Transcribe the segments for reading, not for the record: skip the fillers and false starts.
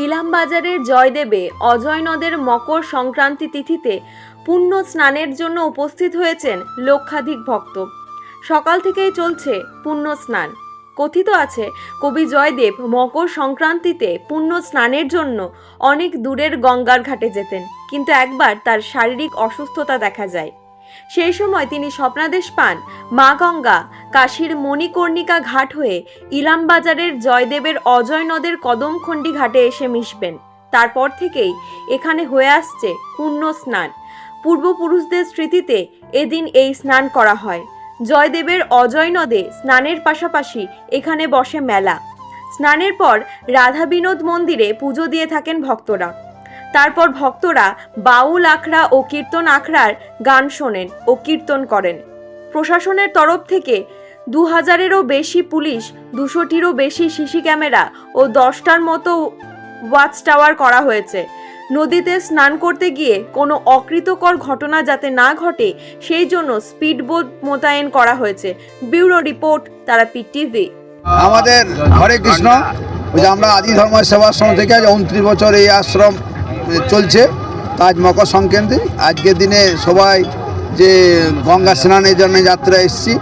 ইলামবাজারের জয়দেবে অজয় নদের মকর সংক্রান্তি তিথিতে পুণ্য স্নানের জন্য উপস্থিত হয়েছেন লক্ষাধিক ভক্ত। সকাল থেকেই চলছে পুণ্য স্নান। কথিত আছে কবি জয়দেব মকর সংক্রান্তিতে পুণ্য স্নানের জন্য অনেক দূরের গঙ্গার ঘাটে যেতেন, কিন্তু একবার তার শারীরিক অসুস্থতা দেখা যায়। সেই সময় তিনি স্বপ্নাদেশ পান মা গঙ্গা কাশীর মণিকর্ণিকা ঘাট হয়ে ইলামবাজারের জয়দেবের অজয় নদের কদমখণ্ডী ঘাটে এসে মিশবেন। তারপর থেকেই এখানে হয়ে আসছে পুণ্য স্নান। পূর্বপুরুষদের স্মৃতিতে এদিন এই স্নান করা হয়। জয়দেবের অজয় নদে স্নানের পাশাপাশি এখানে বসে মেলা। স্নানের পর রাধা বিনোদ মন্দিরে পুজো দিয়ে থাকেন ভক্তরা। তারপর ভক্তরা বাউল আখড়া ও কীর্তন আখড়ার গান শোনেন ও কীর্তন করেন। প্রশাসনের তরফ থেকে 2000-এরও বেশি পুলিশ, 200-টিরও বেশি সিসি ক্যামেরা ও 10টার মতো ওয়াচ টাওয়ার করা হয়েছে। নদীতে স্নান করতে গিয়ে কোনো অকৃতকর ঘটনা যাতে না ঘটে সেই জন্য স্পিডবোট মোতায়েন করা হয়েছে। Bureau report, Tarapith TV. আমাদের হরে কৃষ্ণ, ওই যে আমরা আদি ধর্ম সেবাশ্রম থেকে আজ 29 বছর এই আশ্রম চলছে। আজ মকর সংক্রান্তি, আজকের দিনে সবাই যে গঙ্গা স্নানের জন্য যাত্রা এসেছি।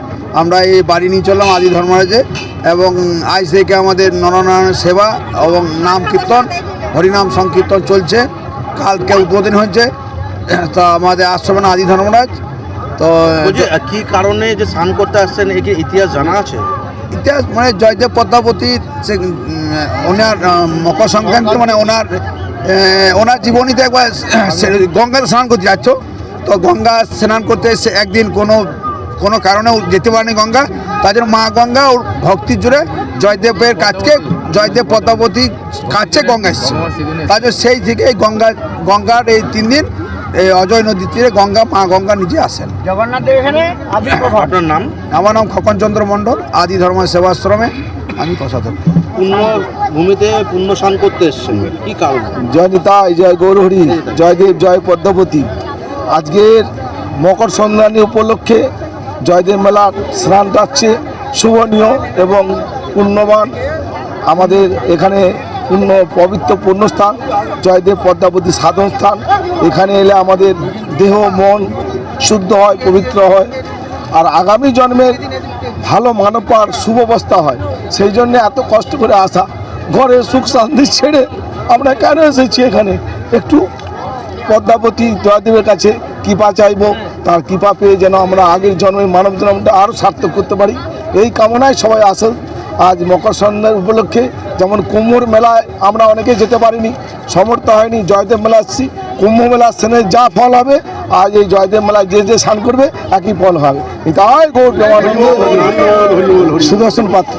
আমরা এই বাড়ি নিয়ে চললাম আদি ধর্মরাজে, এবং আজ থেকে আমাদের নরনারায়ণের সেবা এবং নাম কীর্তন, হরিনাম সংকীর্তন চলছে। কালকে উদ্বোধন হয়েছে। তো আমাদের আশ্রমের আদি ধর্মরাজ তো কি কারণে যে স্নান করতে আসছেন, একে ইতিহাস জানা আছে? ইতিহাস মানে জয়দেব পদ্মাবতীর সে ওনার মকর সংক্রান্তি মানে ওনার জীবনীতে একবার গঙ্গাতে স্নান করতে যাচ্ছ, তো গঙ্গা স্নান করতে এসে একদিন কোনো কারণে যেতে পারেনি গঙ্গা, তার জন্য মা গঙ্গা ওর ভক্তির জোরে জয়দেবের কাছকে জয়দেব পদ্মাবতীর কাছে গঙ্গা এসছে। তার জন্য সেই থেকে গঙ্গার এই 3 দিন এই অজয় নদীর তীরে মা গঙ্গা নিজে আসেন। আপনার নাম? আমার নাম খোকনচন্দ্র মণ্ডল, আদি ধর্ম সেবাশ্রমে আমি কোষাধ্যক্ষ। ভূমিতে পুণ্য স্নান করতে এসছেন, কি কারণ? জয় নিতাই, জয় গৌরহরি, জয়দেব, জয় পদ্মাবতী। আজকের মকর সংক্রান্তি উপলক্ষে জয়দেব মেলার স্নান যাচ্ছে শুভনীয় এবং পুণ্যবান। আমাদের এখানে পবিত্র পুণ্যস্থান জয়দেব পদ্মাবতী সাধন স্থান। এখানে এলে আমাদের দেহ মন শুদ্ধ হয়, পবিত্র হয়, আর আগামী জন্মের ভালো মানব পাওয়ার শুভবস্থা হয়। সেই জন্য এত কষ্ট করে আসা, ঘরে সুখ শান্তি ছেড়ে আমরা কেন এসেছি এখানে? একটু পদ্মাবতী জয়দেবের কাছে কৃপা চাইব, তার কৃপা পেয়ে যেন আমরা আগের জন্মের মানব জন্মটা আরও সার্থক করতে পারি, এই কামনায় সবাই আসেন। আজ মকর সংক্রান্তি উপলক্ষে যেমন কুম্ভর মেলায় আমরা অনেকে যেতে পারিনি, সমর্থ হয়নি, জয়দেব মেলা আসছি। কুম্ভ মেলা স্নানের যা ফল হবে, আজ এই জয়দেব মেলায় যে স্নান করবে একই ফল হবে। তাই গৌর সুদর্শন পাত্র।